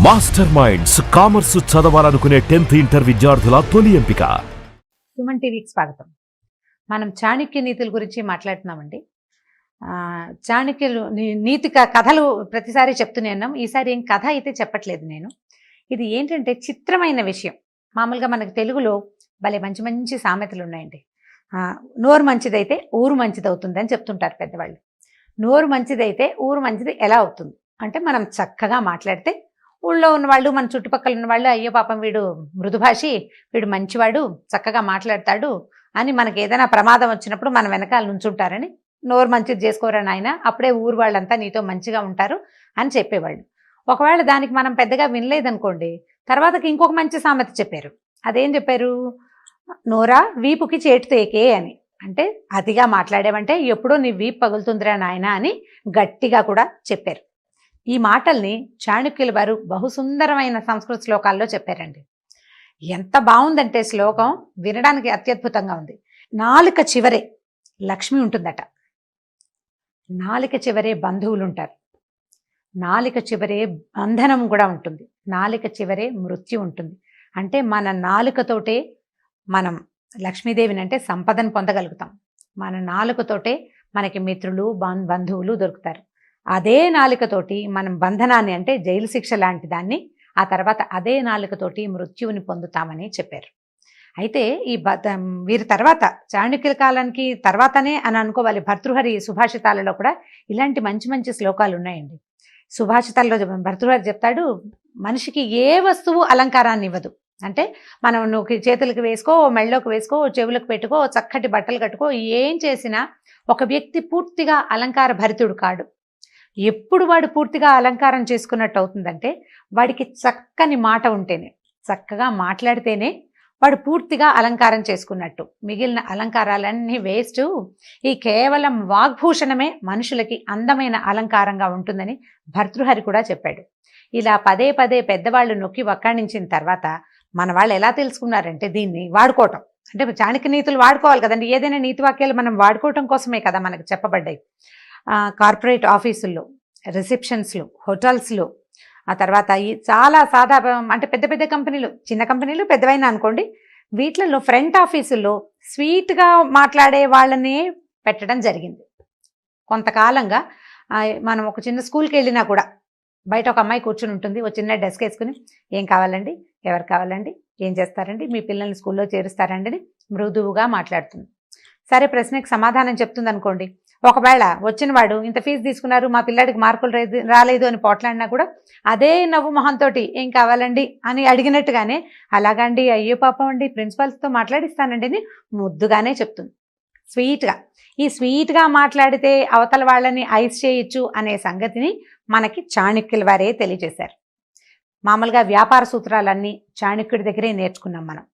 Master minds commerce చదవాలనుకునే 10th inter విద్యార్థుల తొలి ఎంపిక. హ్యూమన్ టీవీకి స్వాగతం. మనం చాణక్య నీతుల గురించి మాట్లాడుతున్నామండి. చాణక్యులు నీతి కథలు ప్రతిసారి చెప్తూనే ఉన్నాం. ఈసారి ఏం కథ అయితే చెప్పట్లేదు నేను. ఇది ఏంటంటే చిత్రమైన విషయం. మామూలుగా మనకు తెలుగులో భలే మంచి మంచి సామెతలు ఉన్నాయండి. నోరు మంచిదైతే ఊరు మంచిది అవుతుంది అని చెప్తుంటారు పెద్దవాళ్ళు. నోరు మంచిదైతే ఊరు మంచిది ఎలా అవుతుంది అంటే, మనం చక్కగా మాట్లాడితే ఊళ్ళో ఉన్నవాళ్ళు, మన చుట్టుపక్కల ఉన్నవాళ్ళు, అయ్యో పాపం వీడు మృదుభాషి, వీడు మంచివాడు, చక్కగా మాట్లాడతాడు అని మనకి ఏదైనా ప్రమాదం వచ్చినప్పుడు మన వెనకాల నుంచుంటారని, నోరు మంచిది చేసుకోరా నాయన, అప్పుడే ఊరు వాళ్ళంతా నీతో మంచిగా ఉంటారు అని చెప్పేవాళ్ళు. ఒకవేళ దానికి మనం పెద్దగా వినలేదనుకోండి, తర్వాతకి ఇంకొక మంచి సామెత చెప్పారు. అదేం చెప్పారు? నోరా వీపుకి చేటు తేకే అని. అంటే అతిగా మాట్లాడేవంటే ఎప్పుడో నీ వీపు పగులుతుందిరా నాయన అని గట్టిగా కూడా చెప్పారు. ఈ మాటల్ని చాణక్యుల వారు బహుసుందరమైన సంస్కృత శ్లోకాల్లో చెప్పారండి. ఎంత బాగుందంటే శ్లోకం వినడానికి అత్యద్భుతంగా ఉంది. నాలుక చివరే లక్ష్మి ఉంటుందట, నాలుక చివరే బంధువులు ఉంటారు, నాలుక చివరే బంధనం కూడా ఉంటుంది, నాలుక చివరే మృత్యు ఉంటుంది. అంటే మన నాలుకతోటే మనం లక్ష్మీదేవిని అంటే సంపదను పొందగలుగుతాం. మన నాలుకతోటే మనకి మిత్రులు బంధువులు దొరుకుతారు. అదే నాలుకతోటి మనం బంధనాన్ని అంటే జైలు శిక్ష లాంటి దాన్ని, ఆ తర్వాత అదే నాలుకతోటి మృత్యువుని పొందుతామని చెప్పారు. అయితే ఈ వీరి తర్వాత చాణక్యుల కాలానికి తర్వాతనే అని అనుకోవాలి. భర్తృహరి సుభాషితాలలో కూడా ఇలాంటి మంచి మంచి శ్లోకాలు ఉన్నాయండి. సుభాషితాల్లో భర్తృహరి చెప్తాడు, మనిషికి ఏ వస్తువు అలంకారాన్ని ఇవ్వదు. అంటే మనం నువ్వు చేతులకు వేసుకో, మెళ్ళలోకి వేసుకో, చెవులకు పెట్టుకో, చక్కటి బట్టలు కట్టుకో, ఏం చేసినా ఒక వ్యక్తి పూర్తిగా అలంకార భరితుడు కాడు. ఎప్పుడు వాడు పూర్తిగా అలంకారం చేసుకున్నట్టు అవుతుందంటే, వాడికి చక్కని మాట ఉంటేనే, చక్కగా మాట్లాడితేనే వాడు పూర్తిగా అలంకారం చేసుకున్నట్టు. మిగిలిన అలంకారాలన్నీ వేస్ట్. ఈ కేవలం వాగ్భూషణమే మనుషులకి అందమైన అలంకారంగా ఉంటుందని భర్తృహరి కూడా చెప్పాడు. ఇలా పదే పదే పెద్దవాళ్ళు నొక్కి వక్కాణించిన తర్వాత మన వాళ్ళు ఎలా తెలుసుకున్నారంటే, దీన్ని వాడుకోవటం అంటే చాణక్య నీతులు వాడుకోవాలి కదండి. ఏదైనా నీతి వాక్యాలు మనం వాడుకోవటం కోసమే కదా మనకు చెప్పబడ్డాయి. కార్పొరేట్ ఆఫీసుల్లో, రిసెప్షన్స్లో, హోటల్స్లో, ఆ తర్వాత ఈ చాలా సాదా అంటే పెద్ద పెద్ద కంపెనీలు, చిన్న కంపెనీలు పెద్దవైనా అనుకోండి, వీటిలలో ఫ్రంట్ ఆఫీసుల్లో స్వీట్గా మాట్లాడే వాళ్ళనే పెట్టడం జరిగింది. కొంతకాలంగా మనం ఒక చిన్న స్కూల్కి వెళ్ళినా కూడా బయట ఒక అమ్మాయి కూర్చుని ఉంటుంది, ఒక చిన్న డెస్క్ వేసుకుని, ఏం కావాలండి, ఎవరు కావాలండి, ఏం చేస్తారండి, మీ పిల్లల్ని స్కూల్లో చేరుస్తారండి అని మృదువుగా మాట్లాడుతుంది. సరే, ప్రశ్నకి సమాధానం చెప్తుంది అనుకోండి. ఒకవేళ వచ్చిన వాడు ఇంత ఫీజు తీసుకున్నారు, మా పిల్లాడికి మార్కులు రాలేదు అని పోట్లాడినా కూడా అదే నవ్వు మొహంతో ఏం కావాలండి అని అడిగినట్టుగానే, అలాగండి, అయ్యో పాపం అండి, ప్రిన్సిపల్స్తో మాట్లాడిస్తానండి అని ముద్దుగానే చెప్తుంది, స్వీట్గా. ఈ స్వీట్గా మాట్లాడితే అవతల వాళ్ళని ఐస్ చేయొచ్చు అనే సంగతిని మనకి చాణక్యుల వారే తెలియజేశారు. మామూలుగా వ్యాపార సూత్రాలన్నీ చాణక్యుడి దగ్గరే నేర్చుకున్నాం మనం.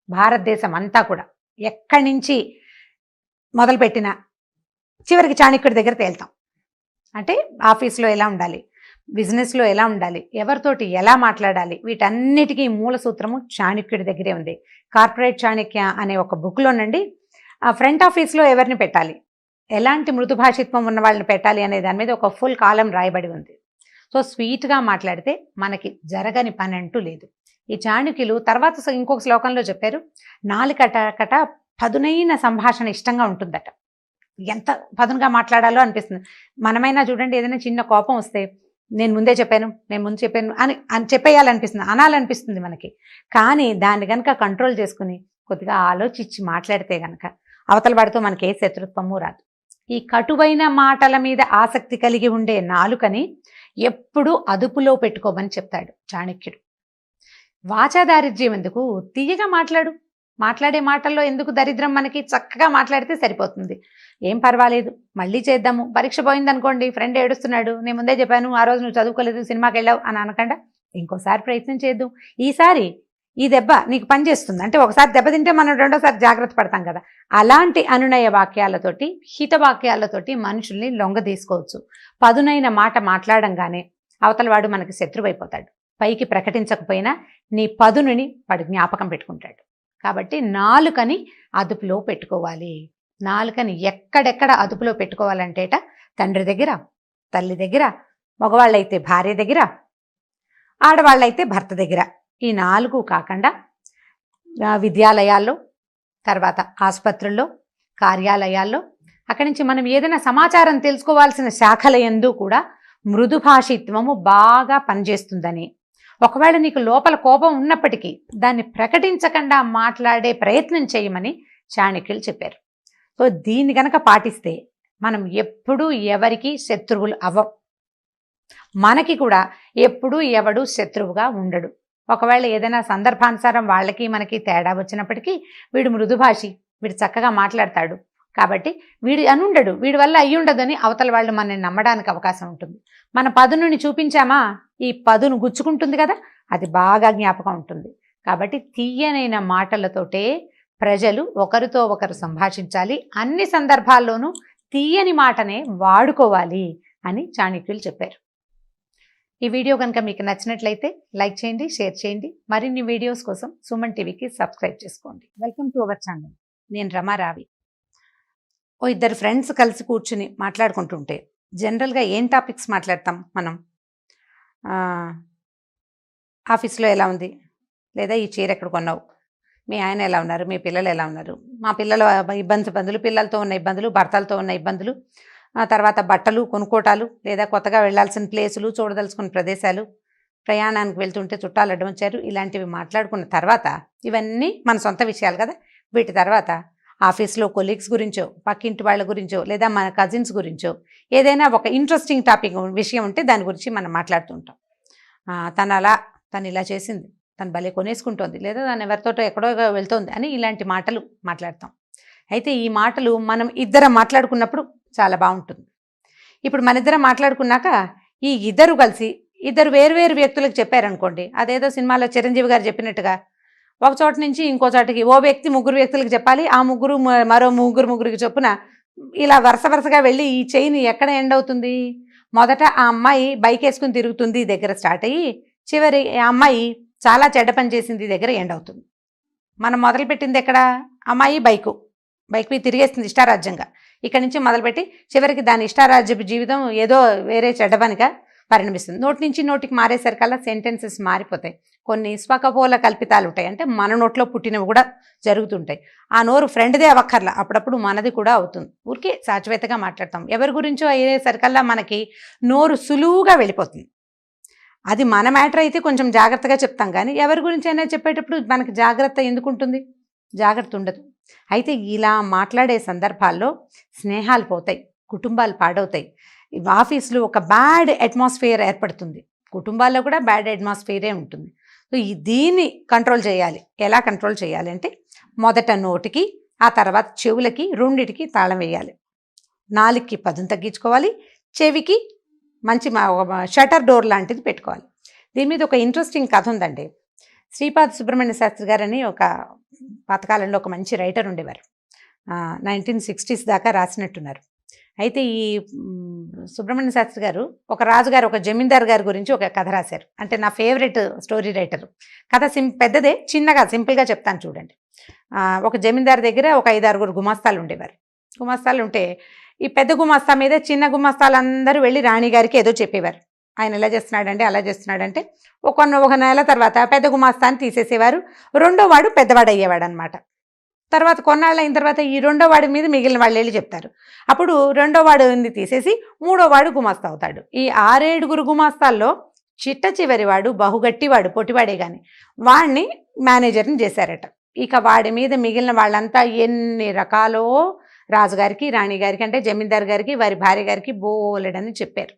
భారతదేశం అంతా కూడా ఎక్కడి నుంచి మొదలుపెట్టినా చివరికి చాణక్యుడి దగ్గర తేల్తాం. అంటే ఆఫీస్లో ఎలా ఉండాలి, బిజినెస్లో ఎలా ఉండాలి, ఎవరితోటి ఎలా మాట్లాడాలి, వీటన్నిటికీ మూల సూత్రము చాణక్యుడి దగ్గరే ఉంది. కార్పొరేట్ చాణక్య అనే ఒక బుక్లోనండి ఫ్రంట్ ఆఫీస్లో ఎవరిని పెట్టాలి, ఎలాంటి మృదుభాషిత్వం ఉన్న వాళ్ళని పెట్టాలి అనే దాని మీద ఒక ఫుల్ కాలం రాయబడి ఉంది. సో స్వీట్గా మాట్లాడితే మనకి జరగని పని అంటూ లేదు. ఈ చాణక్యులు తర్వాత ఇంకొక శ్లోకంలో చెప్పారు, నాలుకట పదునైన సంభాషణ ఇష్టంగా ఉంటుందట. ఎంత పదునుగా మాట్లాడాలో అనిపిస్తుంది. మనమైనా చూడండి, ఏదైనా చిన్న కోపం వస్తే నేను ముందు చెప్పాను అని చెప్పేయాలనిపిస్తుంది, అనాలనిపిస్తుంది మనకి. కానీ దాన్ని కనుక కంట్రోల్ చేసుకుని కొద్దిగా ఆలోచించి మాట్లాడితే కనుక అవతల వాడితో మనకి ఏ శత్రుత్వము రాదు. ఈ కటువైన మాటల మీద ఆసక్తి కలిగి ఉండే నాలుకని ఎప్పుడూ అదుపులో పెట్టుకోమని చెప్తాడు చాణక్యుడు. వాచా దారిద్ర్యం ఎందుకు, తీయగా మాట్లాడే మాటల్లో ఎందుకు దరిద్రం, మనకి చక్కగా మాట్లాడితే సరిపోతుంది. ఏం పర్వాలేదు, మళ్ళీ చేద్దాము. పరీక్ష పోయిందనుకోండి, ఫ్రెండ్ ఏడుస్తున్నాడు, నేను ముందే చెప్పాను, ఆ రోజు నువ్వు చదువుకోలేదు, సినిమాకి వెళ్ళావు అని అనకుండా ఇంకోసారి ప్రయత్నం చేద్దాం. ఈసారి ఈ దెబ్బ నీకు పనిచేస్తుంది అంటే, ఒకసారి దెబ్బ తింటే మనం రెండోసారి జాగ్రత్త పడతాం కదా. అలాంటి అనునయ వాక్యాలతోటి, హితవాక్యాలతోటి మనుషుల్ని లొంగ తీసుకోవచ్చు. పదునైన మాట మాట్లాడంగానే అవతల వాడు మనకి శత్రువైపోతాడు. పైకి ప్రకటించకపోయినా నీ పదునుని వాడు జ్ఞాపకం పెట్టుకుంటాడు. కాబట్టి నాలుకని అదుపులో పెట్టుకోవాలి. నాలుకని ఎక్కడెక్కడ అదుపులో పెట్టుకోవాలంటేట, తండ్రి దగ్గర, తల్లి దగ్గర, మగవాళ్ళైతే భార్య దగ్గర, ఆడవాళ్ళైతే భర్త దగ్గర. ఈ 4 కాకుండా విద్యాలయాల్లో, తర్వాత ఆసుపత్రుల్లో, కార్యాలయాల్లో, అక్కడి నుంచి మనం ఏదైనా సమాచారం తెలుసుకోవాల్సిన శాఖల యందు కూడా మృదు భాషిత్వము బాగా పనిచేస్తుందని, ఒకవేళ నీకు లోపల కోపం ఉన్నప్పటికీ దాన్ని ప్రకటించకుండా మాట్లాడే ప్రయత్నం చేయమని చాణక్యులు చెప్పారు. సో దీన్ని గనక పాటిస్తే మనం ఎప్పుడూ ఎవరికి శత్రువులు అవ్వం. మనకి కూడా ఎప్పుడూ ఎవడు శత్రువుగా ఉండడు. ఒకవేళ ఏదైనా సందర్భానుసారం వాళ్ళకి మనకి తేడా వచ్చినప్పటికీ వీడు మృదుభాషి, వీడు చక్కగా మాట్లాడతాడు కాబట్టి వీడు అనుండడు, వీడి వల్ల అయ్యుండదని అవతల వాళ్ళు మనల్ని నమ్మడానికి అవకాశం ఉంటుంది. మన పదునుని చూపించామా ఈ పదును గుచ్చుకుంటుంది కదా, అది బాగా జ్ఞాపకం ఉంటుంది. కాబట్టి తీయనైన మాటలతోటే ప్రజలు ఒకరితో ఒకరు సంభాషించాలి, అన్ని సందర్భాల్లోనూ తీయని మాటనే వాడుకోవాలి అని చాణక్యులు చెప్పారు. ఈ వీడియో కనుక మీకు నచ్చినట్లయితే లైక్ చేయండి, షేర్ చేయండి. మరిన్ని వీడియోస్ కోసం సుమన్ టీవీకి సబ్స్క్రైబ్ చేసుకోండి. Welcome to our channel. నేను రమారావి. ఇద్దరు ఫ్రెండ్స్ కలిసి కూర్చుని మాట్లాడుకుంటుంటే జనరల్గా ఏం టాపిక్స్ మాట్లాడతాం మనం? ఆఫీస్లో ఎలా ఉంది, లేదా ఈ చీర ఎక్కడ కొన్నావు, మీ ఆయన ఎలా ఉన్నారు, మీ పిల్లలు ఎలా ఉన్నారు, మా పిల్లల ఇబ్బందులు, పిల్లలతో ఉన్న ఇబ్బందులు, భర్తలతో ఉన్న ఇబ్బందులు, తర్వాత బట్టలు కొనుక్కోటాలు, లేదా కొత్తగా వెళ్లాల్సిన ప్లేసులు, చూడదలుచుకున్న ప్రదేశాలు, ప్రయాణానికి వెళ్తుంటే చుట్టాలు అడ్డం వచ్చారు, ఇలాంటివి మాట్లాడుకున్న తర్వాత ఇవన్నీ మన సొంత విషయాలు కదా. వీటి తర్వాత ఆఫీస్లో కొలీగ్స్ గురించో, పక్కింటి వాళ్ళ గురించో, లేదా మన కజిన్స్ గురించో ఏదైనా ఒక ఇంట్రెస్టింగ్ టాపిక్ విషయం ఉంటే దాని గురించి మనం మాట్లాడుతూ ఉంటాం. తను ఇలా చేసింది, తను భలే కొనేసుకుంటోంది, లేదా తను ఎవరితోటో ఎక్కడో వెళ్తోంది అని ఇలాంటి మాటలు మాట్లాడతాం. అయితే ఈ మాటలు మనం ఇద్దరం మాట్లాడుకున్నప్పుడు చాలా బాగుంటుంది. ఇప్పుడు మన ఇద్దరం మాట్లాడుకున్నాక ఈ ఇద్దరు కలిసి ఇద్దరు వేరు వ్యక్తులకు చెప్పారనుకోండి, అదేదో సినిమాలో చిరంజీవి గారు చెప్పినట్టుగా ఒక చోట నుంచి ఇంకో చోటకి ఓ వ్యక్తి 3 వ్యక్తులకు చెప్పాలి, ఆ ముగ్గురు మరో ముగ్గురికి చొప్పున ఇలా వరుసగా వెళ్ళి ఈ చైన్ ఎక్కడ ఎండ్ అవుతుంది? మొదట ఆ అమ్మాయి బైక్ వేసుకుని తిరుగుతుంది దగ్గర స్టార్ట్ అయ్యి, చివరి ఆ అమ్మాయి చాలా చెడ్డ పని చేసింది దగ్గర ఎండ్ అవుతుంది. మనం మొదలుపెట్టింది ఎక్కడ? అమ్మాయి బైక్ మీద తిరిగేస్తుంది ఇష్టారాజ్యంగా. ఇక్కడి నుంచి మొదలుపెట్టి చివరికి దాని ఇష్టారాజ్యపు జీవితం ఏదో వేరే చెడ్డ పనిగా పరిణమిస్తుంది. నోటి నుంచి నోటికి మారేసరికల్లా సెంటెన్సెస్ మారిపోతాయి. కొన్ని స్వకపోల కల్పితాలు ఉంటాయి, అంటే మన నోట్లో పుట్టినవి కూడా జరుగుతుంటాయి. ఆ నోరు ఫ్రెండ్దే అవ్వక్కర్లా, అప్పుడప్పుడు మనది కూడా అవుతుంది. ఊరికే సాచివేతగా మాట్లాడతాం. ఎవరి గురించో అయ్యేసరికల్లా మనకి నోరు సులువుగా వెళ్ళిపోతుంది. అది మన మ్యాటర్ అయితే కొంచెం జాగ్రత్తగా చెప్తాం, కానీ ఎవరి గురించి అయినా చెప్పేటప్పుడు మనకి జాగ్రత్త ఎందుకు ఉంటుంది? జాగ్రత్త ఉండదు. అయితే ఇలా మాట్లాడే సందర్భాల్లో స్నేహాలు పోతాయి, కుటుంబాలు పాడవుతాయి, ఆఫీసులో ఒక బ్యాడ్ అట్మాస్ఫియర్ ఏర్పడుతుంది, కుటుంబాల్లో కూడా బ్యాడ్ అట్మాస్ఫియరే ఉంటుంది. సో దీన్ని కంట్రోల్ చేయాలి. ఎలా కంట్రోల్ చేయాలి అంటే, మొదట నోటికి, ఆ తర్వాత చెవులకి, రెండిటికి తాళం వేయాలి. నాలుగుకి పదును తగ్గించుకోవాలి, చెవికి మంచి షటర్ డోర్ లాంటిది పెట్టుకోవాలి. దీని మీద ఒక ఇంట్రెస్టింగ్ కథ ఉందండి. శ్రీపాద సుబ్రహ్మణ్య శాస్త్రి గారని ఒక పాతకాలంలో ఒక మంచి రైటర్ ఉండేవారు. 1960s దాకా రాసినట్టున్నారు. అయితే ఈ సుబ్రహ్మణ్య శాస్త్రి గారు ఒక రాజుగారు, ఒక జమీందార్ గారి గురించి ఒక కథ రాశారు. అంటే నా ఫేవరెట్ స్టోరీ రైటర్. కథ పెద్దదే, చిన్నగా సింపుల్గా చెప్తాను చూడండి. ఒక జమీందార్ దగ్గర ఒక 5-6 గుమాస్తాలు ఉండేవారు. గుమాస్తాలు ఉంటే ఈ పెద్ద గుమాస్తా మీద చిన్న గుమాస్తాలందరూ వెళ్ళి రాణిగారికి ఏదో చెప్పేవారు. ఆయన ఎలా చేస్తున్నాడంటే అలా చేస్తున్నాడంటే ఒక నెల తర్వాత పెద్ద గుమాస్తాన్ని తీసేసేవారు. రెండో వాడు పెద్దవాడు అయ్యేవాడు అనమాట. తర్వాత కొన్నాళ్ళు అయిన తర్వాత ఈ రెండో వాడి మీద మిగిలిన వాళ్ళు వెళ్ళి చెప్తారు. అప్పుడు రెండో వాడిని తీసేసి మూడో వాడు గుమాస్తా అవుతాడు. ఈ 6-7 గుమాస్తాల్లో చిట్ట చివరి వాడు బహుగట్టివాడు, పొట్టివాడే కానీ వాడిని మేనేజర్ని చేశారట. ఇక వాడి మీద మిగిలిన వాళ్ళంతా ఎన్ని రకాలో రాజుగారికి, రాణిగారికి, అంటే జమీందార్ గారికి, వారి భార్య గారికి బోలెడని చెప్పారు.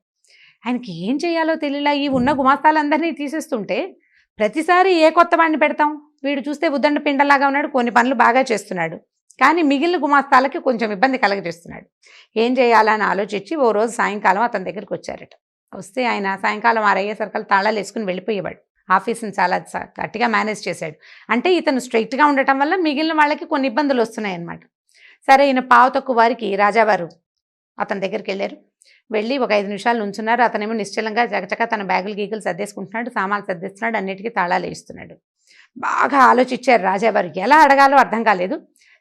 ఆయనకి ఏం చేయాలో తెలియలా. ఈ ఉన్న గుమాస్తాలందరినీ తీసేస్తుంటే ప్రతిసారి ఏ కొత్త వాడిని పెడతాం? వీడు చూస్తే ఉద్దండ పిండలాగా ఉన్నాడు, కొన్ని పనులు బాగా చేస్తున్నాడు, కానీ మిగిలిన గుమాస్తాలకి కొంచెం ఇబ్బంది కలగజేస్తున్నాడు. ఏం చేయాలని ఆలోచించి ఓ రోజు సాయంకాలం అతని దగ్గరికి వచ్చారట. వస్తే ఆయన సాయంకాలం 6 అయ్యేసరికి తాళాలు వేసుకుని వెళ్ళిపోయేవాడు. ఆఫీస్ని చాలా గట్టిగా మేనేజ్ చేశాడు. అంటే ఇతను స్ట్రైట్గా ఉండటం వల్ల మిగిలిన వాళ్ళకి కొన్ని ఇబ్బందులు వస్తున్నాయి అన్నమాట. సరే, ఈయన పావు తక్కువ వారికి రాజావారు అతని దగ్గరికి వెళ్ళారు. వెళ్ళి ఒక 5 నిమిషాలు నుంచున్నారు. అతనేమో నిశ్చలంగా చకచక తన బ్యాగులు గీగులు సర్దేసుకుంటున్నాడు, సామాన్లు సర్దేస్తున్నాడు, అన్నిటికీ తాళాలు వేస్తున్నాడు. బాగా ఆలోచించారు రాజావారు. ఎలా అడగాలో అర్థం కాలేదు.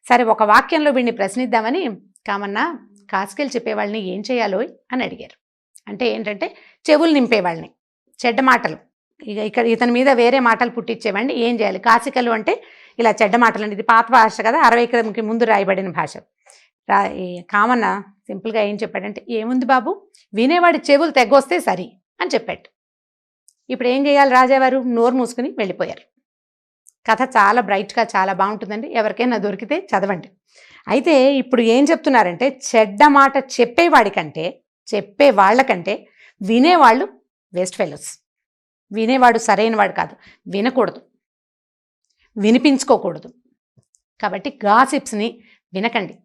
సరే, ఒక వాక్యంలో వీడిని ప్రశ్నిద్దామని, కామన్నా కాసుకెళ్ళి చెప్పేవాళ్ళని ఏం చేయాలో అని అడిగారు. అంటే ఏంటంటే చెవులు నింపేవాళ్ళని, చెడ్డ మాటలు ఇక ఇక్కడ ఇతని మీద వేరే మాటలు పుట్టించేవండి. ఏం చేయాలి? కాసికలు అంటే ఇలా చెడ్డ మాటలు అండి. ఇది పాత భాష కదా, 60కి ముందు రాయబడిన భాష. ఈ కామన్న సింపుల్గా ఏం చెప్పాడంటే, ఏముంది బాబు, వినేవాడి చెవులు తెగ్గొస్తే సరి అని చెప్పాడు. ఇప్పుడు ఏం చేయాలి? రాజావారు నోరు మూసుకుని వెళ్ళిపోయారు. కథ చాలా బ్రైట్గా చాలా బాగుంటుందండి. ఎవరికైనా దొరికితే చదవండి. అయితే ఇప్పుడు ఏం చెప్తున్నారంటే, చెడ్డ మాట చెప్పే వాళ్ళకంటే వినేవాళ్ళు వేస్ట్ ఫెలోస్. వినేవాడు సరైన వాడు కాదు. వినకూడదు, వినిపించుకోకూడదు. కాబట్టి గాసిప్స్ని వినకండి,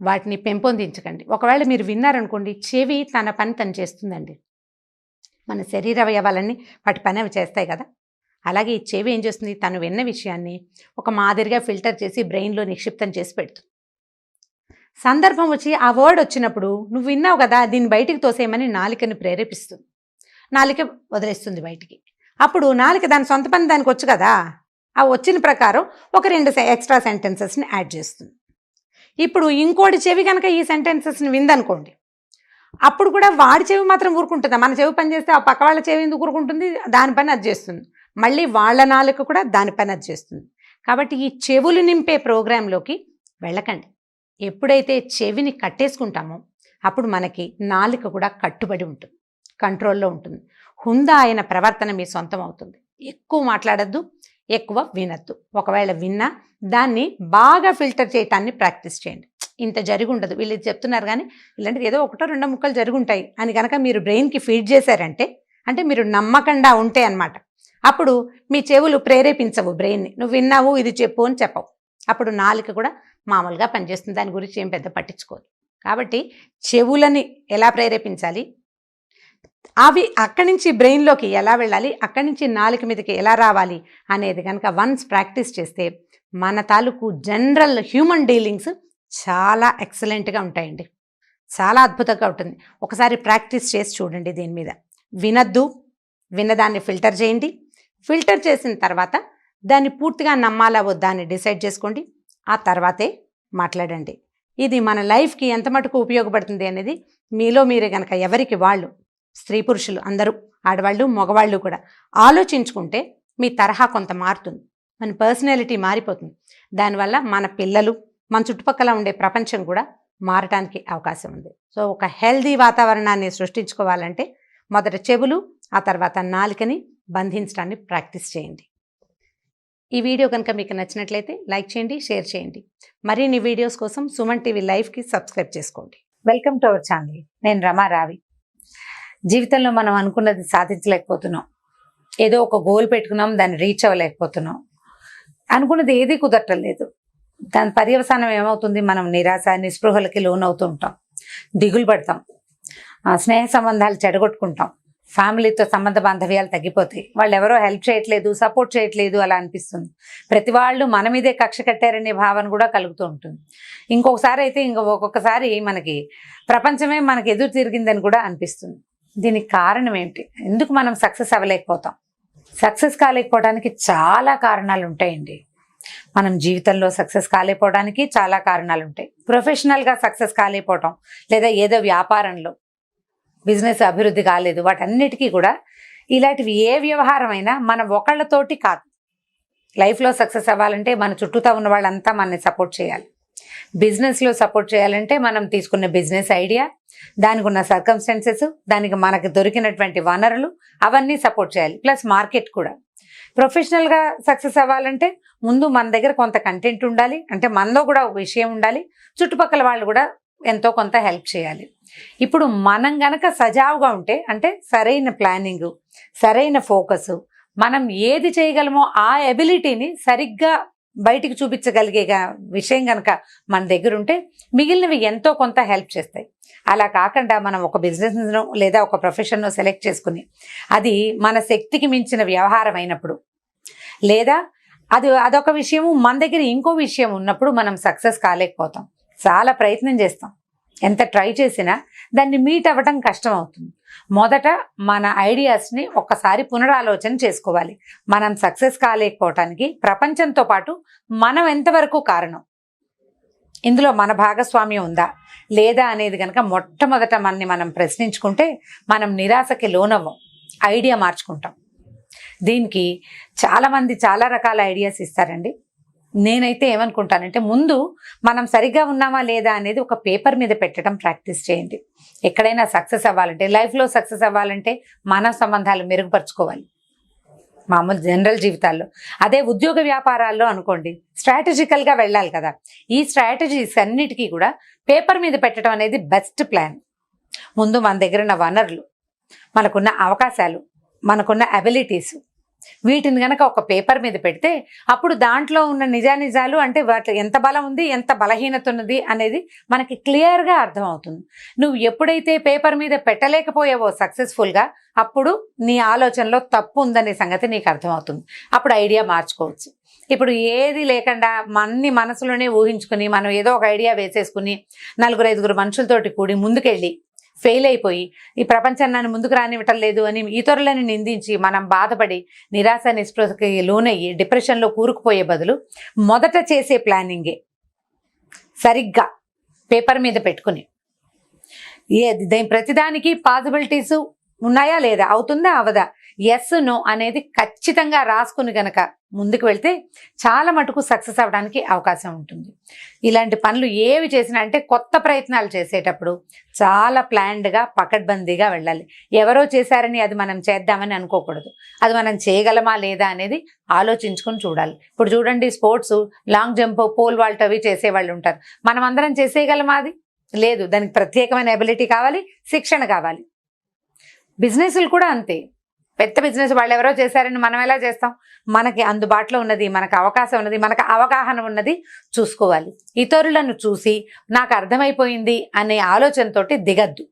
వాటిని పెంపొందించకండి. ఒకవేళ మీరు విన్నారనుకోండి, చెవి తన పని తను చేస్తుందండి. మన శరీర అవయవాలన్నీ వాటి పని అవి చేస్తాయి కదా. అలాగే ఈ చెవి ఏం చేస్తుంది? తను విన్న విషయాన్ని ఒక మాదిరిగా ఫిల్టర్ చేసి బ్రెయిన్లో నిక్షిప్తం చేసి పెడుతుంది. సందర్భం వచ్చి ఆ వర్డ్ వచ్చినప్పుడు నువ్వు విన్నావు కదా, దీన్ని బయటికి తోసేయమని నాలికని ప్రేరేపిస్తుంది. నాలిక వదిలేస్తుంది బయటికి. అప్పుడు నాలిక దాని సొంత పని దానికి వచ్చు కదా, ఆ వచ్చిన ప్రకారం ఒక 2 ఎక్స్ట్రా సెంటెన్సెస్ని యాడ్ చేస్తుంది. ఇప్పుడు ఇంకోటి చెవి కనుక ఈ సెంటెన్సెస్ని విందనుకోండి, అప్పుడు కూడా వాడి చెవి మాత్రం ఊరుకుంటుందా? మన చెవి పని చేస్తే ఆ పక్క వాళ్ళ చెవి ఎందుకు ఊరుకుంటుంది? దాని పని అది చేస్తుంది. మళ్ళీ వాళ్ళ నాలుక కూడా దాని పని అది చేస్తుంది. కాబట్టి ఈ చెవులు నింపే ప్రోగ్రాంలోకి వెళ్ళకండి. ఎప్పుడైతే చెవిని కట్టేసుకుంటామో అప్పుడు మనకి నాలుక కూడా కట్టుబడి ఉంటుంది, కంట్రోల్లో ఉంటుంది. హుందా అయిన ప్రవర్తన మీ సొంతం అవుతుంది. ఎక్కువ మాట్లాడద్దు, ఎక్కువ వినద్దు. ఒకవేళ విన్నా దాన్ని బాగా ఫిల్టర్ చేయటాన్ని ప్రాక్టీస్ చేయండి. ఇంత జరిగి ఉండదు, వీళ్ళు చెప్తున్నారు కానీ ఇలాంటిది ఏదో 1-2 ముక్కలు జరుగుంటాయి అని కనుక మీరు బ్రెయిన్కి ఫీడ్ చేశారంటే, అంటే మీరు నమ్మకండా ఉంటే అన్నమాట. అప్పుడు మీ చెవులు ప్రేరేపించవు బ్రెయిన్ని. నువ్వు విన్నావు, ఇది చెప్పు అని చెప్పవు. అప్పుడు నాలుక కూడా మామూలుగా పనిచేస్తుంది, దాని గురించి ఏం పెద్ద పట్టించుకోదు. కాబట్టి చెవులని ఎలా ప్రేరేపించాలి, అవి అక్కడి నుంచి బ్రెయిన్లోకి ఎలా వెళ్ళాలి, అక్కడి నుంచి నాలుక మీదకి ఎలా రావాలి అనేది కనుక వన్స్ ప్రాక్టీస్ చేస్తే మన తాలూకు జనరల్ హ్యూమన్ డీలింగ్స్ చాలా ఎక్సలెంట్గా ఉంటాయండి. చాలా అద్భుతంగా ఉంటుంది. ఒకసారి ప్రాక్టీస్ చేసి చూడండి. దీని మీద వినద్దు, విన్నదాన్ని ఫిల్టర్ చేయండి. ఫిల్టర్ చేసిన తర్వాత దాన్ని పూర్తిగా నమ్మాలా వద్దా అని డిసైడ్ చేసుకోండి. ఆ తర్వాతే మాట్లాడండి. ఇది మన లైఫ్కి ఎంత మటుకు ఉపయోగపడుతుంది అనేది మీలో మీరే కనుక ఎవరికి వాళ్ళు, స్త్రీ పురుషులు అందరూ, ఆడవాళ్ళు మగవాళ్ళు కూడా ఆలోచించుకుంటే మీ తరహా కొంత మారుతుంది, మన పర్సనాలిటీ మారిపోతుంది. దానివల్ల మన పిల్లలు, మన చుట్టుపక్కల ఉండే ప్రపంచం కూడా మారటానికి అవకాశం ఉంది. సో ఒక హెల్దీ వాతావరణాన్ని సృష్టించుకోవాలంటే మొదట చెవులు, ఆ తర్వాత నాలుకని బంధించడాన్ని ప్రాక్టీస్ చేయండి. ఈ వీడియో కనుక మీకు నచ్చినట్లయితే లైక్ చేయండి, షేర్ చేయండి. మరిన్ని వీడియోస్ కోసం సుమన్ టీవీ లైవ్కి సబ్స్క్రైబ్ చేసుకోండి. Welcome to our channel. నేను రమారావి. జీవితంలో మనం అనుకున్నది సాధించలేకపోతున్నాం, ఏదో ఒక గోల్ పెట్టుకున్నాం, దాన్ని రీచ్ అవ్వలేకపోతున్నాం, అనుకున్నది ఏది కుదరటం లేదు. దాని పర్యవసానం ఏమవుతుంది? మనం నిరాశ నిస్పృహలకి లోనవుతూ ఉంటాం, దిగులు పడతాం, స్నేహ సంబంధాలు చెడగొట్టుకుంటాం, ఫ్యామిలీతో సంబంధ బాంధవ్యాలు తగ్గిపోతాయి, వాళ్ళు ఎవరో హెల్ప్ చేయట్లేదు, సపోర్ట్ చేయట్లేదు అలా అనిపిస్తుంది. ప్రతి వాళ్ళు మన మీదే కక్ష కట్టారనే భావన కూడా కలుగుతూ ఉంటుంది. ఇంకొకసారి అయితే ఒక్కొక్కసారి మనకి ప్రపంచమే మనకి ఎదురు తిరిగిందని కూడా అనిపిస్తుంది. దీనికి కారణం ఏంటి? ఎందుకు మనం సక్సెస్ అవ్వలేకపోతాం? సక్సెస్ కాలేకపోవడానికి చాలా కారణాలు ఉంటాయండి. మనం జీవితంలో సక్సెస్ కాలేకపోవడానికి చాలా కారణాలు ఉంటాయి. ప్రొఫెషనల్గా సక్సెస్ కాలేకపోవటం, లేదా ఏదో వ్యాపారంలో బిజినెస్ అభివృద్ధి కాలేదు, వాటన్నిటికీ కూడా ఇలాంటివి ఏ వ్యవహారం అయినా మన ఒకళ్ళతోటి కాదు. లైఫ్లో సక్సెస్ అవ్వాలంటే మన చుట్టూతా ఉన్న వాళ్ళంతా మనని సపోర్ట్ చేయాలి. బిజినెస్లో సపోర్ట్ చేయాలంటే మనం తీసుకున్న బిజినెస్ ఐడియా, దానికి ఉన్న సర్కమ్స్టెన్సెస్, దానికి మనకు దొరికినటువంటి వనరులు అవన్నీ సపోర్ట్ చేయాలి, ప్లస్ మార్కెట్ కూడా. ప్రొఫెషనల్గా సక్సెస్ అవ్వాలంటే ముందు మన దగ్గర కొంత కంటెంట్ ఉండాలి, అంటే మనలో కూడా ఒక విషయం ఉండాలి, చుట్టుపక్కల వాళ్ళు కూడా ఎంతో కొంత హెల్ప్ చేయాలి. ఇప్పుడు మనం గనక సజావుగా ఉంటే, అంటే సరైన ప్లానింగ్, సరైన ఫోకస్, మనం ఏది చేయగలమో ఆ ఎబిలిటీని సరిగ్గా బయటికి చూపించగలిగే విషయం కనుక మన దగ్గర ఉంటే మిగిలినవి ఎంతో కొంత హెల్ప్ చేస్తాయి. అలా కాకుండా మనం ఒక బిజినెస్ను లేదా ఒక ప్రొఫెషన్ను సెలెక్ట్ చేసుకుని అది మన శక్తికి మించిన వ్యవహారం అయినప్పుడు, లేదా అదొక విషయము, మన దగ్గర ఇంకో విషయం ఉన్నప్పుడు మనం సక్సెస్ కాలేకపోతాం. చాలా ప్రయత్నం చేస్తాం, ఎంత ట్రై చేసినా దాన్ని మీట్ అవ్వటం కష్టం అవుతుంది. మొదట మన ఐడియాస్ని ఒక్కసారి పునరాలోచన చేసుకోవాలి. మనం సక్సెస్ కాలేకపోవటానికి ప్రపంచంతో పాటు మనం ఎంతవరకు కారణం, ఇందులో మన భాగస్వామ్యం ఉందా లేదా అనేది కనుక మొట్టమొదట మనం ప్రశ్నించుకుంటే మనం నిరాశకి లోనవ్వం, ఐడియా మార్చుకుంటాం. దీనికి చాలామంది చాలా రకాల ఐడియాస్ ఇస్తారండి. నేనైతే ఏమనుకుంటానంటే, ముందు మనం సరిగ్గా ఉన్నామా లేదా అనేది ఒక పేపర్ మీద పెట్టడం ప్రాక్టీస్ చేయండి. ఎక్కడైనా సక్సెస్ అవ్వాలంటే, లైఫ్లో సక్సెస్ అవ్వాలంటే మానవ సంబంధాలు మెరుగుపరుచుకోవాలి మామూలు జనరల్ జీవితాల్లో. అదే ఉద్యోగ వ్యాపారాల్లో అనుకోండి, స్ట్రాటజికల్గా వెళ్ళాలి కదా. ఈ స్ట్రాటజీస్ అన్నిటికీ కూడా పేపర్ మీద పెట్టడం అనేది బెస్ట్ ప్లాన్. ముందు మన దగ్గర ఉన్న వనరులు, మనకున్న అవకాశాలు, మనకున్న అబిలిటీస్, వీటిని గనక ఒక పేపర్ మీద పెడితే అప్పుడు దాంట్లో ఉన్న నిజానిజాలు, అంటే వాటి ఎంత బలం ఉంది, ఎంత బలహీనత ఉన్నది అనేది మనకి క్లియర్గా అర్థమవుతుంది. నువ్వు ఎప్పుడైతే పేపర్ మీద పెట్టలేకపోయావో సక్సెస్ఫుల్గా, అప్పుడు నీ ఆలోచనలో తప్పు ఉందనే సంగతి నీకు అర్థమవుతుంది. అప్పుడు ఐడియా మార్చుకోవచ్చు. ఇప్పుడు ఏది లేకుండా అన్ని మనసులోనే ఊహించుకుని మనం ఏదో ఒక ఐడియా వేసేసుకుని 4-5 మనుషులతోటి కూడి ముందుకెళ్ళి ఫెయిల్ అయిపోయి ఈ ప్రపంచాన్ని నన్ను ముందుకు రానివ్వటం లేదు అని ఇతరులను నిందించి మనం బాధపడి నిరాశ నిస్పృహకి లోనయ్యి డిప్రెషన్లో కూరుకుపోయే బదులు మొదట చేసే ప్లానింగే సరిగ్గా పేపర్ మీద పెట్టుకుని ప్రతిదానికి పాసిబిలిటీస్ ఉన్నాయా లేదా, అవుతుందా అవదా, ఎస్ నో అనేది ఖచ్చితంగా రాసుకుని గనక ముందుకు వెళ్తే చాలా మటుకు సక్సెస్ అవ్వడానికి అవకాశం ఉంటుంది. ఇలాంటి పనులు ఏవి చేసినా అంటే కొత్త ప్రయత్నాలు చేసేటప్పుడు చాలా ప్లాన్డ్గా పకడ్బందీగా వెళ్ళాలి. ఎవరో చేశారని అది మనం చేద్దామని అనుకోకూడదు. అది మనం చేయగలమా లేదా అనేది ఆలోచించుకొని చూడాలి. ఇప్పుడు చూడండి, sports long jump, pole vault అవి చేసేవాళ్ళు ఉంటారు. మనం అందరం చేసేయగలమా? అది లేదు. దానికి ప్రత్యేకమైన ఎబిలిటీ కావాలి, శిక్షణ కావాలి. బిజినెస్లు కూడా అంతే. పెద్ద బిజినెస్ వాళ్ళు ఎవరో చేశారని మనం ఎలా చేస్తాం? మనకి అందుబాటులో ఉన్నది, మనకు అవకాశం ఉన్నది, మనకు అవగాహన ఉన్నది చూసుకోవాలి. ఇతరులను చూసి నాకు అర్థమైపోయింది అనే ఆలోచనతోటి దిగద్దు.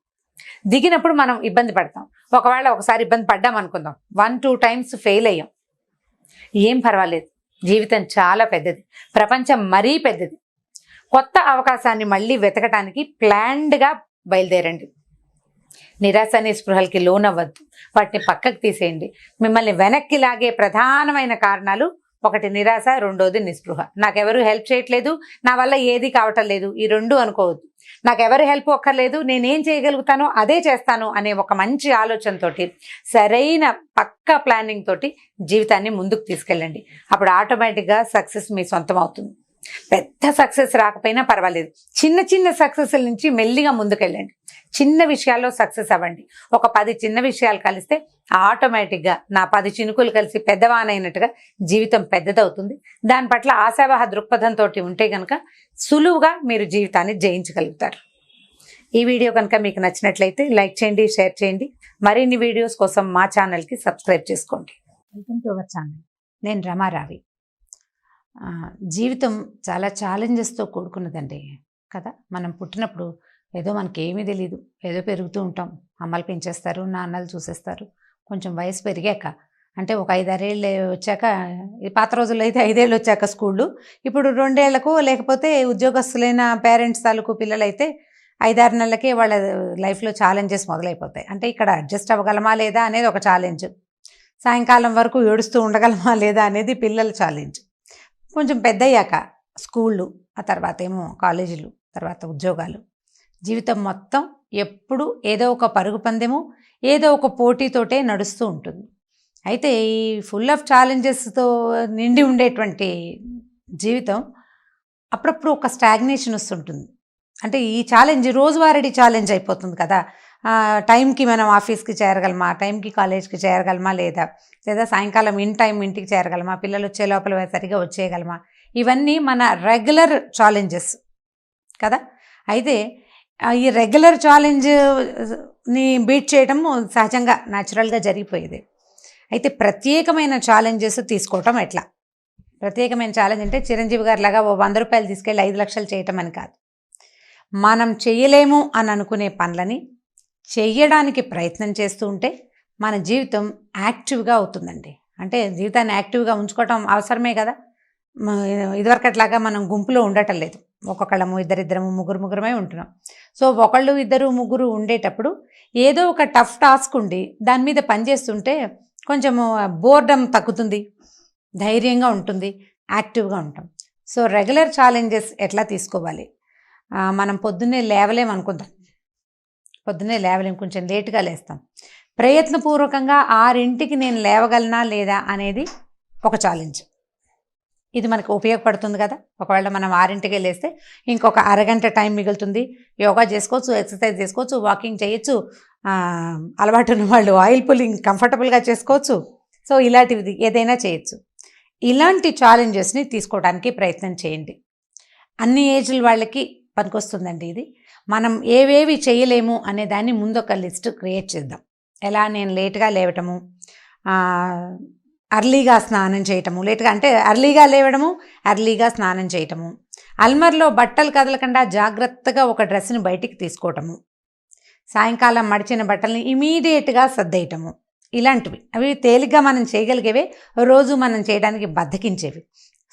దిగినప్పుడు మనం ఇబ్బంది పడతాం. ఒకవేళ ఒకసారి ఇబ్బంది పడ్డాం అనుకుందాం, 1-2 టైమ్స్ ఫెయిల్ అయ్యాం, ఏం పర్వాలేదు. జీవితం చాలా పెద్దది, ప్రపంచం మరీ పెద్దది. కొత్త అవకాశాన్ని మళ్ళీ వెతకటానికి ప్లాన్డ్గా బయలుదేరండి. నిరాశ నిస్పృహలకి లోనవ్వద్దు, వాటిని పక్కకు తీసేయండి. మిమ్మల్ని వెనక్కి లాగే ప్రధానమైన కారణాలు, ఒకటి నిరాశ, రెండోది నిస్పృహ. నాకెవరు హెల్ప్ చేయట్లేదు, నా వల్ల ఏది కావటం లేదు, ఈ రెండు అనుకోవద్దు. నాకెవరు హెల్ప్ ఒక్కర్లేదు, నేనేం చేయగలుగుతానో అదే చేస్తాను అనే ఒక మంచి ఆలోచనతోటి, సరైన పక్కా ప్లానింగ్ తోటి జీవితాన్ని ముందుకు తీసుకెళ్ళండి. అప్పుడు ఆటోమేటిక్గా సక్సెస్ మీ సొంతం అవుతుంది. పెద్ద సక్సెస్ రాకపోయినా పర్వాలేదు, చిన్న చిన్న సక్సెస్ల నుంచి మెల్లిగా ముందుకెళ్ళండి. చిన్న విషయాల్లో సక్సెస్ అవ్వండి. ఒక 10 చిన్న విషయాలు కలిస్తే ఆటోమేటిక్గా నా 10 చినుకులు కలిసి పెద్దవానైనట్టుగా జీవితం పెద్దదవుతుంది. దాని పట్ల ఆశావాహ దృక్పథంతో ఉంటే కనుక సులువుగా మీరు జీవితాన్ని జయించగలుగుతారు. ఈ వీడియో కనుక మీకు నచ్చినట్లయితే లైక్ చేయండి, షేర్ చేయండి. మరిన్ని వీడియోస్ కోసం మా ఛానల్కి సబ్స్క్రైబ్ చేసుకోండి. Welcome to our channel. నేను రమారావి. జీవితం చాలా ఛాలెంజెస్తో కూడుకున్నదండి కదా. మనం పుట్టినప్పుడు ఏదో మనకి ఏమీ తెలియదు, ఏదో పెరుగుతూ ఉంటాం. అమ్మలు పెంచేస్తారు, నాన్నలు చూసేస్తారు. కొంచెం వయసు పెరిగాక, అంటే ఒక 5-6 ఏళ్ళు వచ్చాక, ఈ పాత రోజుల్లో అయితే 5 ఏళ్ళు వచ్చాక స్కూళ్ళు, ఇప్పుడు 2 ఏళ్లకు, లేకపోతే ఉద్యోగస్తులైన పేరెంట్స్ తాలూకు పిల్లలైతే 5-6 నెలలకే వాళ్ళ లైఫ్లో ఛాలెంజెస్ మొదలైపోతాయి. అంటే ఇక్కడ అడ్జస్ట్ అవ్వగలమా లేదా అనేది ఒక ఛాలెంజ్, సాయంకాలం వరకు ఏడుస్తూ ఉండగలమా లేదా అనేది పిల్లల ఛాలెంజ్. కొంచెం పెద్దయ్యాక స్కూళ్ళు, ఆ తర్వాత ఏమో కాలేజీలు, తర్వాత ఉద్యోగాలు, జీవితం మొత్తం ఎప్పుడు ఏదో ఒక పరుగు పందెము, ఏదో ఒక పోటీతోటే నడుస్తూ ఉంటుంది. అయితే ఈ ఫుల్ ఆఫ్ ఛాలెంజెస్తో నిండి ఉండేటువంటి జీవితం అప్పుడప్పుడు ఒక స్టాగ్నేషన్ వస్తుంటుంది. అంటే ఈ ఛాలెంజ్ రోజువారీ ఛాలెంజ్ అయిపోతుంది కదా. టైంకి మనం ఆఫీస్కి చేరగలమా, టైంకి కాలేజ్కి చేరగలమా లేదా సాయంకాలం ఇంటికి చేరగలమా, పిల్లలు వచ్చే లోపల సరిగా వచ్చేయగలమా, ఇవన్నీ మన రెగ్యులర్ ఛాలెంజెస్ కదా. అయితే ఈ రెగ్యులర్ ఛాలెంజ్ని బీట్ చేయడం సహజంగా న్యాచురల్గా జరిగిపోయేది. అయితే ప్రత్యేకమైన ఛాలెంజెస్ తీసుకోవటం ఎట్లా? ప్రత్యేకమైన ఛాలెంజ్ అంటే చిరంజీవి గారి లాగా 100 రూపాయలు తీసుకెళ్ళి 5 లక్షలు చేయటం అని కాదు. మనం చేయలేము అని అనుకునే పనులని చెయ్యడానికి ప్రయత్నం చేస్తూ ఉంటే మన జీవితం యాక్టివ్గా అవుతుందండి. అంటే జీవితాన్ని యాక్టివ్గా ఉంచుకోవటం అవసరమే కదా. ఇదివరకట్లాగా మనం గుంపులో ఉండటం లేదు, ఒక్కొక్కళ్ళము, ఇద్దరిద్దరము, ముగ్గురమే ఉంటున్నాం. సో 1, 2, 3 ఉండేటప్పుడు ఏదో ఒక టఫ్ టాస్క్ ఉండి దాని మీద పనిచేస్తుంటే కొంచెము బోర్డమ్ తగ్గుతుంది, ధైర్యంగా ఉంటుంది, యాక్టివ్గా ఉంటాం. సో రెగ్యులర్ ఛాలెంజెస్ ఎట్లా తీసుకోవాలి? మనం పొద్దున్నే లేవలేం అనుకుందాం, కొంచెం లేట్గా లేస్తాం. ప్రయత్నపూర్వకంగా 6ంటికి నేను లేవగలనా లేదా అనేది ఒక ఛాలెంజ్. ఇది మనకు ఉపయోగపడుతుంది కదా. ఒకవేళ మనం 6ంటికే లేస్తే ఇంకొక అరగంట టైం మిగులుతుంది. యోగా చేసుకోవచ్చు, ఎక్సర్సైజ్ చేసుకోవచ్చు, వాకింగ్ చేయొచ్చు, అలవాటు ఉన్న వాళ్ళు ఆయిల్ పుల్లింగ్ కంఫర్టబుల్గా చేసుకోవచ్చు. సో ఇలాంటివి ఏదైనా చేయొచ్చు. ఇలాంటి ఛాలెంజెస్ని తీసుకోవడానికి ప్రయత్నం చేయండి. అన్ని ఏజ్ల వాళ్ళకి పనికొస్తుందండి ఇది. మనం ఏవేవి చేయలేము అనే దాన్ని ముందు ఒక లిస్ట్ క్రియేట్ చేద్దాం. ఎలా, నేను లేట్గా లేవటము, అర్లీగా స్నానం చేయటము, లేట్గా అంటే అర్లీగా లేవడము, అర్లీగా స్నానం చేయటము, అల్మర్లో బట్టలు కదలకుండా జాగ్రత్తగా ఒక డ్రెస్ని బయటికి తీసుకోవటము, సాయంకాలం మడిచిన బట్టల్ని ఇమీడియట్గా సర్దేయటము, ఇలాంటివి. అవి తేలిగ్గా మనం చేయగలిగేవే, రోజు మనం చేయడానికి బద్ధకించేవి.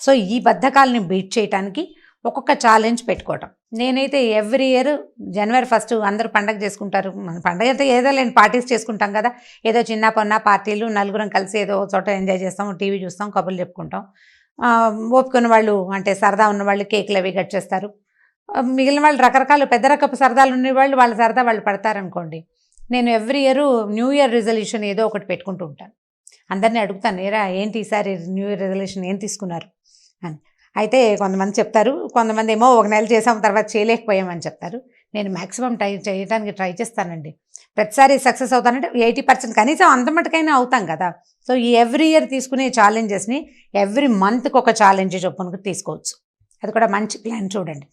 సో ఈ బద్ధకాలని బీట్ చేయడానికి ఒక్కొక్క ఛాలెంజ్ పెట్టుకోవటం. నేనైతే ఎవ్రీ ఇయర్ జనవరి 1 అందరూ పండగ చేసుకుంటారు. మన పండగ అయితే ఏదో లేని పార్టీస్ చేసుకుంటాం కదా. ఏదో చిన్న పొన్న పార్టీలు, నలుగురం కలిసి ఏదో చోట ఎంజాయ్ చేస్తాం, టీవీ చూస్తాం, కబుర్లు చెప్పుకుంటాం. ఓపుకున్న వాళ్ళు అంటే సరదా ఉన్న వాళ్ళు కేకులు అవి కట్ చేస్తారు. మిగిలిన వాళ్ళు రకరకాల పెద్ద రకపు సరదాలు ఉన్నవాళ్ళు వాళ్ళ సరదా వాళ్ళు పడతారనుకోండి. నేను every year new year resolution ఏదో ఒకటి పెట్టుకుంటూ ఉంటాను. అందరినీ అడుగుతాను, ఏరా ఏంటి ఈసారి న్యూ ఇయర్ రిజల్యూషన్ ఏం తీసుకున్నారు అని. అయితే కొంతమంది చెప్తారు, కొంతమంది ఏమో 1 నెల చేసాం తర్వాత చేయలేకపోయామని చెప్తారు. నేను మ్యాక్సిమం చేయడానికి ట్రై చేస్తానండి. ప్రతిసారి సక్సెస్ అవుతానంటే 80% కనీసం అంత మటుకైనా అవుతాం కదా. సో ఈ ఎవ్రీ ఇయర్ తీసుకునే ఛాలెంజెస్ని ఎవ్రీ మంత్కి ఒక ఛాలెంజ్ చొప్పున తీసుకోవచ్చు. అది కూడా మంచి ప్లాన్ చూడండి.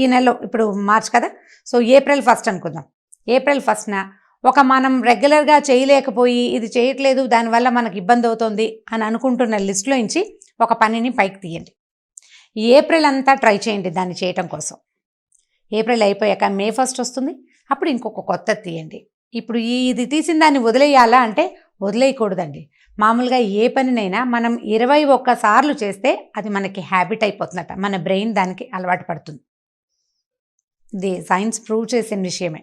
ఈ నెలలో ఇప్పుడు మార్చ్ కదా, సో ఏప్రిల్ 1 అనుకుందాం. ఏప్రిల్ 1న ఒక మనం రెగ్యులర్గా చేయలేకపోయి ఇది చేయట్లేదు దానివల్ల మనకు ఇబ్బంది అవుతుంది అని అనుకుంటున్న లిస్టులో నుంచి ఒక పనిని పైకి తీయండి. ఏప్రిల్ అంతా ట్రై చేయండి దాన్ని చేయటం కోసం. ఏప్రిల్ అయిపోయాక మే 1 వస్తుంది, అప్పుడు ఇంకొక కొత్తది తీయండి. ఇప్పుడు ఇది తీసిన దాన్ని వదిలేయాలా అంటే వదిలేయకూడదండి. మామూలుగా ఏ పనినైనా మనం 21 సార్లు చేస్తే అది మనకి హ్యాబిట్ అయిపోతుందట. మన బ్రెయిన్ దానికి అలవాటు పడుతుంది. ఇది సైన్స్ ప్రూవ్ చేసిన విషయమే.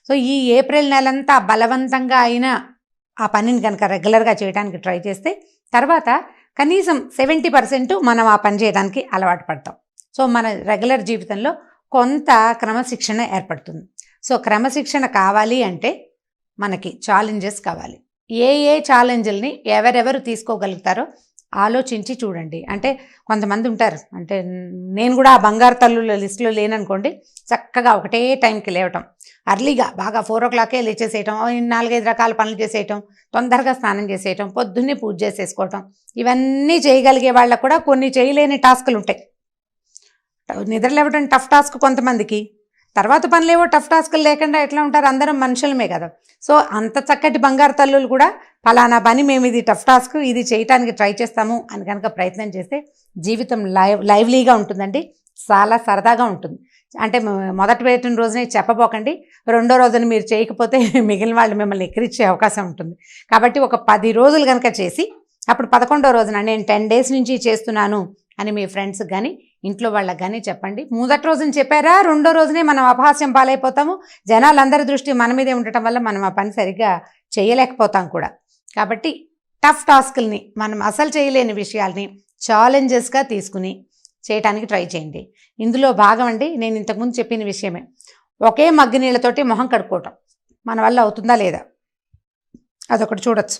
సో ఈ ఏప్రిల్ నెలంతా బలవంతంగా అయినా ఆ పనిని కనుక రెగ్యులర్గా చేయడానికి ట్రై చేస్తే తర్వాత కనీసం 70% మనం ఆ పని చేయడానికి అలవాటు పడతాం. సో మన రెగ్యులర్ జీవితంలో కొంత క్రమశిక్షణ ఏర్పడుతుంది. సో క్రమశిక్షణ కావాలి అంటే మనకి ఛాలెంజెస్ కావాలి. ఏ ఛాలెంజ్ని ఎవరెవరు తీసుకోగలుగుతారో ఆలోచించి చూడండి. అంటే కొంతమంది ఉంటారు, అంటే నేను కూడా ఆ బంగారు తల్లుల లిస్టులో లేననుకోండి, చక్కగా ఒకటే టైంకి లేవటం, అర్లీగా బాగా 4 o'clockకే లేచేసేయటం, 4-5 రకాల పనులు చేసేయటం, తొందరగా స్నానం చేసేయటం, పొద్దున్నే పూజ చేసేసుకోవటం, ఇవన్నీ చేయగలిగే వాళ్ళకు కూడా కొన్ని చేయలేని టాస్కులు ఉంటాయి. నిద్ర లేవటం టఫ్ టాస్క్ కొంతమందికి, తర్వాత పనులేవో టఫ్ టాస్కులు లేకుండా ఎట్లా ఉంటారు, అందరం మనుషులమే కదా. సో అంత చక్కటి బంగారు తల్లులు కూడా ఫలానా పని మేము ఇది టఫ్ టాస్క్ ఇది చేయటానికి ట్రై చేస్తాము అని కనుక ప్రయత్నం చేస్తే జీవితం లైవ్లీగా ఉంటుందండి, చాలా సరదాగా ఉంటుంది. అంటే మొదటి పెట్టిన రోజునే చెప్పబోకండి, రెండో రోజున మీరు చేయకపోతే మిగిలిన వాళ్ళు మిమ్మల్ని ఎక్కిరించే అవకాశం ఉంటుంది. కాబట్టి ఒక 10 రోజులు కనుక చేసి అప్పుడు 11వ రోజున నేను 10 days నుంచి చేస్తున్నాను అని మీ ఫ్రెండ్స్ కానీ ఇంట్లో వాళ్ళకి కానీ చెప్పండి. మొదటి రోజున చెప్పారా, రెండో రోజునే మనం అపహాస్యం పాలైపోతాము. జనాలందరి దృష్టి మన మీదే ఉండటం వల్ల మనం ఆ పని సరిగ్గా చేయలేకపోతాం కూడా. కాబట్టి టఫ్ టాస్కుల్ని, మనం అసలు చేయలేని విషయాల్ని ఛాలెంజెస్గా తీసుకుని చేయడానికి ట్రై చేయండి. ఇందులో భాగం అండి, నేను ఇంతకుముందు చెప్పిన విషయమే, ఒకే మగ్గు నీళ్ళతోటి మొహం కడుక్కోవటం మన వల్ల అవుతుందా లేదా అదొకటి చూడొచ్చు.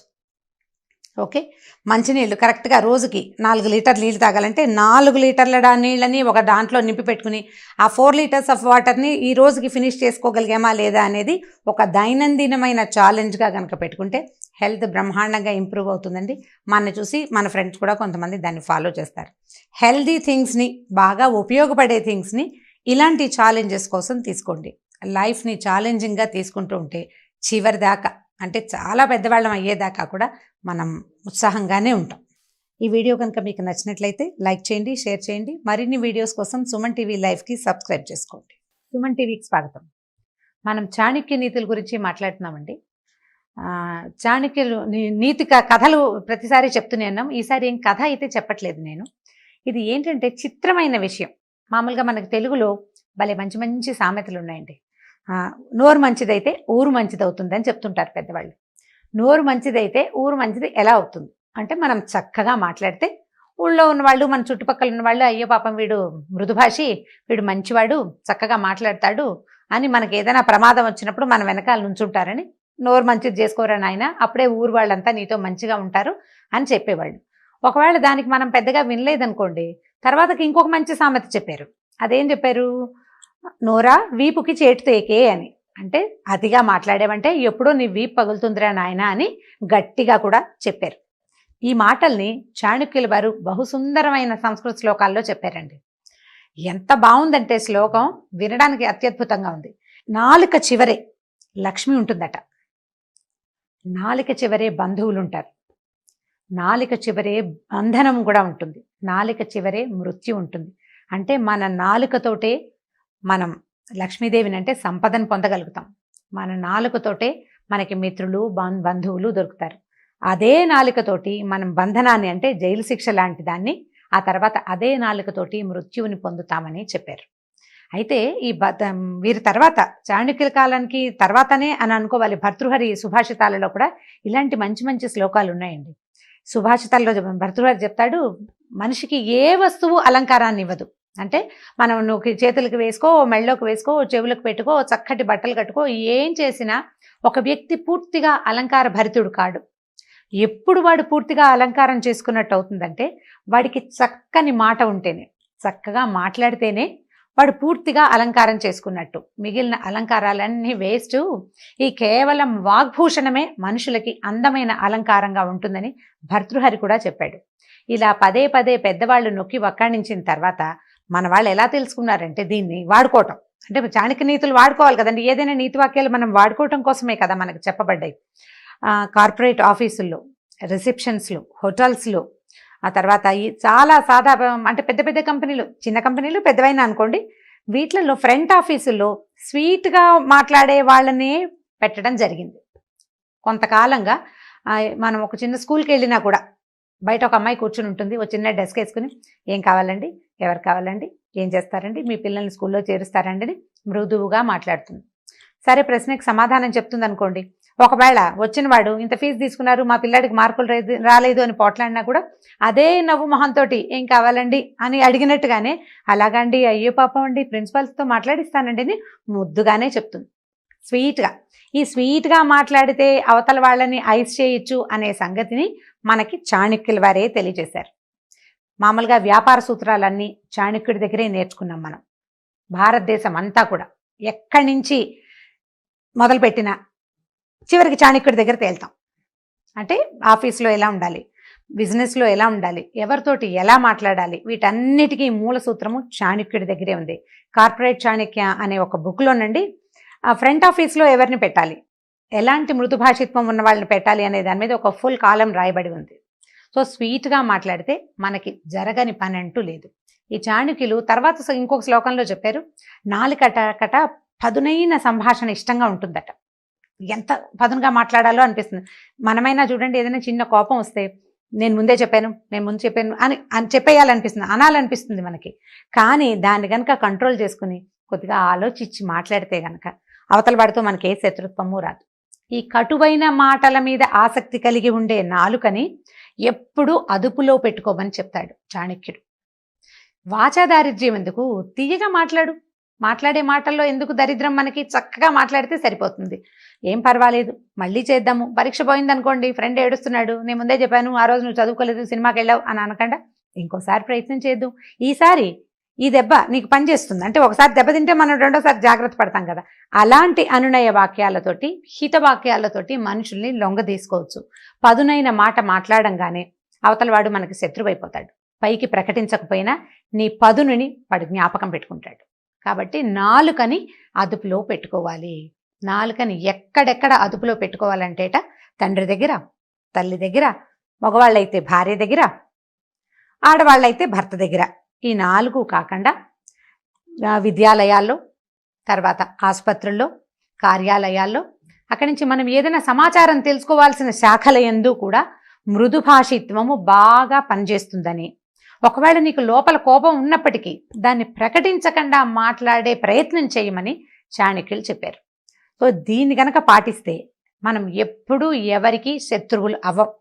ఓకే, మంచినీళ్ళు కరెక్ట్గా రోజుకి 4 లీటర్ల నీళ్ళు తాగాలంటే 4 లీటర్ల నీళ్ళని ఒక దాంట్లో నింపి పెట్టుకుని ఆ 4 liters ఆఫ్ వాటర్ని ఈ రోజుకి ఫినిష్ చేసుకోగలిగామా లేదా అనేది ఒక దైనందినమైన ఛాలెంజ్గా కనుక పెట్టుకుంటే హెల్త్ బ్రహ్మాండంగా ఇంప్రూవ్ అవుతుందండి. మన చూసి మన ఫ్రెండ్స్ కూడా కొంతమంది దాన్ని ఫాలో చేస్తారు. హెల్దీ థింగ్స్ని, బాగా ఉపయోగపడే థింగ్స్ని ఇలాంటి ఛాలెంజెస్ కోసం తీసుకోండి. లైఫ్ని ఛాలెంజింగ్గా తీసుకుంటూ ఉంటే చివరి దాకా, అంటే చాలా పెద్దవాళ్ళం అయ్యేదాకా కూడా మనం ఉత్సాహంగానే ఉంటాం. ఈ వీడియో కనుక మీకు నచ్చినట్లయితే లైక్ చేయండి, షేర్ చేయండి. మరిన్ని వీడియోస్ కోసం సుమన్ టీవీ లైవ్కి సబ్స్క్రైబ్ చేసుకోండి. సుమన్ టీవీకి స్వాగతం. మనం చాణక్య నీతుల గురించి మాట్లాడుతున్నామండి. చాణక్యులు నీతి కథలు ప్రతిసారి చెప్తూనే ఉన్నాం. ఈసారి ఏం కథ అయితే చెప్పట్లేదు నేను. ఇది ఏంటంటే చిత్రమైన విషయం. మామూలుగా మనకు తెలుగులో భలే మంచి మంచి సామెతలు ఉన్నాయండి. నోరు మంచిదైతే ఊరు మంచిది అవుతుందని చెప్తుంటారు పెద్దవాళ్ళు. నోరు మంచిదైతే ఊరు మంచిది ఎలా అవుతుంది అంటే, మనం చక్కగా మాట్లాడితే ఊళ్ళో ఉన్నవాళ్ళు, మన చుట్టుపక్కల ఉన్నవాళ్ళు, అయ్యో పాపం వీడు మృదుభాషి, వీడు మంచివాడు, చక్కగా మాట్లాడతాడు అని మనకి ఏదైనా ప్రమాదం వచ్చినప్పుడు మన వెనకాల నుంచుంటారని నోరు మంచిది చేసుకోరా నాయన, అప్పుడే ఊరు వాళ్ళంతా నీతో మంచిగా ఉంటారు అని చెప్పేవాళ్ళు. ఒకవేళ దానికి మనం పెద్దగా వినలేదనుకోండి, తర్వాతకి ఇంకొక మంచి సామెత చెప్పారు. అదేం చెప్పారు? నోరా వీపుకి చేటు తేకే అని. అంటే అతిగా మాట్లాడేవంటే ఎప్పుడో నీ వీపు పగులుతుందిరా నాయన అని గట్టిగా కూడా చెప్పారు. ఈ మాటల్ని చాణక్యుల వారు బహుసుందరమైన సంస్కృత శ్లోకాల్లో చెప్పారండి. ఎంత బాగుందంటే శ్లోకం వినడానికి అత్యద్భుతంగా ఉంది. నాలుక చివరే లక్ష్మి ఉంటుందట, నాలుక చివరే బంధువులు ఉంటారు, నాలుక చివరే బంధనం కూడా ఉంటుంది, నాలుక చివరే మృత్యు ఉంటుంది. అంటే మన నాలుకతోటే మనం లక్ష్మీదేవిని అంటే సంపదను పొందగలుగుతాం. మన నాలుకతోటే మనకి మిత్రులు బంధువులు దొరుకుతారు. అదే నాలుకతోటి మనం బంధనాన్ని అంటే జైలు శిక్ష లాంటి దాన్ని, ఆ తర్వాత అదే నాలుకతోటి మృత్యువుని పొందుతామని చెప్పారు. అయితే ఈ వీరి తర్వాత చాణక్యుల కాలానికి తర్వాతనే అని అనుకోవాలి. భర్తృహరి సుభాషితాలలో కూడా ఇలాంటి మంచి మంచి శ్లోకాలు ఉన్నాయండి. సుభాషితాల్లో భర్తృహరి చెప్తాడు, మనిషికి ఏ వస్తువు అలంకారాన్ని ఇవ్వదు. అంటే మనం నువ్వు చేతులకు వేసుకో, మెళ్ళలోకి వేసుకో, చెవులకు పెట్టుకో, చక్కటి బట్టలు కట్టుకో, ఏం చేసినా ఒక వ్యక్తి పూర్తిగా అలంకార భరితుడు కాడు. ఎప్పుడు వాడు పూర్తిగా అలంకారం చేసుకున్నట్టు అవుతుందంటే వాడికి చక్కని మాట ఉంటేనే, చక్కగా మాట్లాడితేనే వాడు పూర్తిగా అలంకారం చేసుకున్నట్టు. మిగిలిన అలంకారాలన్నీ వేస్ట్. ఈ కేవలం వాగ్భూషణమే మనుషులకి అందమైన అలంకారంగా ఉంటుందని భర్తృహరి కూడా చెప్పాడు. ఇలా పదే పదే పెద్దవాళ్ళు నొక్కి వక్కాణించిన తర్వాత మన వాళ్ళు ఎలా తెలుసుకున్నారంటే దీన్ని వాడుకోవటం. అంటే చాణక్య నీతులు వాడుకోవాలి కదండి. ఏదైనా నీతి వాక్యాలు మనం వాడుకోవటం కోసమే కదా మనకు చెప్పబడ్డాయి. కార్పొరేట్ ఆఫీసుల్లో, రిసెప్షన్స్లో, హోటల్స్లో, ఆ తర్వాత ఈ చాలా సాదా అంటే పెద్ద పెద్ద కంపెనీలు, చిన్న కంపెనీలు పెద్దవైనా అనుకోండి, వీటిలలో ఫ్రంట్ ఆఫీసుల్లో స్వీట్గా మాట్లాడే వాళ్ళనే పెట్టడం జరిగింది. కొంతకాలంగా మనం ఒక చిన్న స్కూల్కి వెళ్ళినా కూడా బయట ఒక అమ్మాయి కూర్చుని ఉంటుంది, ఒక చిన్న డెస్క్ వేసుకుని, ఏం కావాలండి, ఎవరు కావాలండి, ఏం చేస్తారండి, మీ పిల్లల్ని స్కూల్లో చేరుస్తారండి అని మృదువుగా మాట్లాడుతుంది. సరే ప్రశ్నకి సమాధానం చెప్తుంది అనుకోండి. ఒకవేళ వచ్చిన వాడు ఇంత ఫీజు తీసుకున్నారు, మా పిల్లాడికి మార్కులు రాలేదు అని పోట్లాడినా కూడా అదే నవ్వు మొహంతో ఏం కావాలండి అని అడిగినట్టుగానే, అలాగండి, అయ్యో పాపం అండి, ప్రిన్సిపల్స్తో మాట్లాడిస్తానండి అని ముద్దుగానే చెప్తుంది, స్వీట్గా. ఈ స్వీట్గా మాట్లాడితే అవతల వాళ్ళని ఐస్ చేయొచ్చు అనే సంగతిని మనకి చాణక్యుల వారే తెలియజేశారు. మామూలుగా వ్యాపార సూత్రాలన్నీ చాణక్యుడి దగ్గరే నేర్చుకున్నాం మనం. భారతదేశం అంతా కూడా ఎక్కడి నుంచి మొదలుపెట్టినా చివరికి చాణక్యుడి దగ్గర తేల్తాం. అంటే ఆఫీస్లో ఎలా ఉండాలి, బిజినెస్లో ఎలా ఉండాలి, ఎవరితోటి ఎలా మాట్లాడాలి, వీటన్నిటికీ మూల సూత్రము చాణక్యుడి దగ్గరే ఉంది. కార్పొరేట్ చాణక్య అనే ఒక బుక్లోనండి ఫ్రంట్ ఆఫీస్లో ఎవరిని పెట్టాలి, ఎలాంటి మృదుభాషిత్వం ఉన్న వాళ్ళని పెట్టాలి అనే దాని మీద ఒక ఫుల్ కాలం రాయబడి ఉంది. సో స్వీట్గా మాట్లాడితే మనకి జరగని పని అంటూ లేదు. ఈ చాణక్యులు తర్వాత ఇంకొక శ్లోకంలో చెప్పారు, నాలుకట పదునైన సంభాషణ ఇష్టంగా ఉంటుందట. ఎంత పదునుగా మాట్లాడాలో అనిపిస్తుంది. మనమైనా చూడండి, ఏదైనా చిన్న కోపం వస్తే నేను ముందు చెప్పాను అని చెప్పేయాలనిపిస్తుంది, అనాలనిపిస్తుంది మనకి. కానీ దాన్ని కనుక కంట్రోల్ చేసుకుని కొద్దిగా ఆలోచించి మాట్లాడితే కనుక అవతల వాడితో మనకి ఏ శత్రుత్వము రాదు. ఈ కటువైన మాటల మీద ఆసక్తి కలిగి ఉండే నాలుకని ఎప్పుడూ అదుపులో పెట్టుకోమని చెప్తాడు చాణక్యుడు. వాచాదారిద్ర్యం ఎందుకు, తీయగా మాట్లాడే మాటల్లో ఎందుకు దరిద్రం, మనకి చక్కగా మాట్లాడితే సరిపోతుంది. ఏం పర్వాలేదు, మళ్ళీ చేద్దాము. పరీక్ష పోయిందనుకోండి, ఫ్రెండ్ ఏడుస్తున్నాడు, నేను ముందే చెప్పాను, ఆ రోజు నువ్వు చదువుకోలేదు, సినిమాకి వెళ్ళావు అని అనకుండా ఇంకోసారి ప్రయత్నం చేద్దాం, ఈసారి ఈ దెబ్బ నీకు పనిచేస్తుంది. అంటే ఒకసారి దెబ్బ తింటే మనం రెండోసారి జాగ్రత్త పడతాం కదా. అలాంటి అనునయ వాక్యాలతోటి, హిత వాక్యాలతోటి మనుషుల్ని లొంగ తీసుకోవచ్చు. పదునైన మాట మాట్లాడంగానే అవతల వాడు మనకి శత్రువైపోతాడు. పైకి ప్రకటించకపోయినా నీ పదునుని వాడు జ్ఞాపకం పెట్టుకుంటాడు. కాబట్టి నాలుకని అదుపులో పెట్టుకోవాలి. నాలుకని ఎక్కడెక్కడ అదుపులో పెట్టుకోవాలంటేట తండ్రి దగ్గర, తల్లి దగ్గర, మగవాళ్ళైతే భార్య దగ్గర, ఆడవాళ్ళైతే భర్త దగ్గర. ఈ 4 కాకుండా విద్యాలయాల్లో, తర్వాత ఆసుపత్రుల్లో, కార్యాలయాల్లో, అక్కడి నుంచి మనం ఏదైనా సమాచారం తెలుసుకోవాల్సిన శాఖల యందు కూడా మృదుభాషిత్వము బాగా పనిచేస్తుందని, ఒకవేళ నీకు లోపల కోపం ఉన్నప్పటికీ దాన్ని ప్రకటించకుండా మాట్లాడే ప్రయత్నం చేయమని చాణక్యులు చెప్పారు. సో దీన్ని కనుక పాటిస్తే మనం ఎప్పుడూ ఎవరికి శత్రువులు అవ్వం.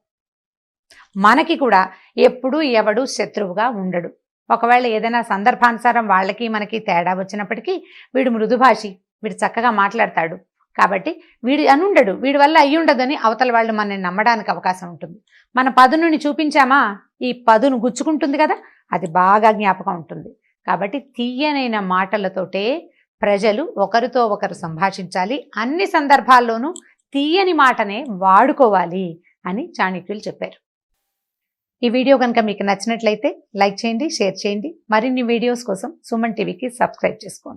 మనకి కూడా ఎప్పుడూ ఎవడు శత్రువుగా ఉండడు. ఒకవేళ ఏదైనా సందర్భానుసారం వాళ్ళకి మనకి తేడా వచ్చినప్పటికీ వీడు మృదుభాషి, వీడు చక్కగా మాట్లాడతాడు, కాబట్టి వీడు అనుండడు, వీడి వల్ల అయ్యి ఉండదని అవతల వాళ్ళు మనల్ని నమ్మడానికి అవకాశం ఉంటుంది. మన పదునుని చూపించామా, ఈ పదును గుచ్చుకుంటుంది కదా, అది బాగా జ్ఞాపకం ఉంటుంది. కాబట్టి తీయనైన మాటలతోటే ప్రజలు ఒకరితో ఒకరు సంభాషించాలి, అన్ని సందర్భాల్లోనూ తీయని మాటనే వాడుకోవాలి అని చాణక్యులు చెప్పారు. ఈ వీడియో కనుక మీకు నచ్చినట్లయితే లైక్ చేయండి, షేర్ చేయండి. మరిన్ని వీడియోస్ కోసం సుమన్ టీవీకి సబ్స్క్రైబ్ చేసుకోండి.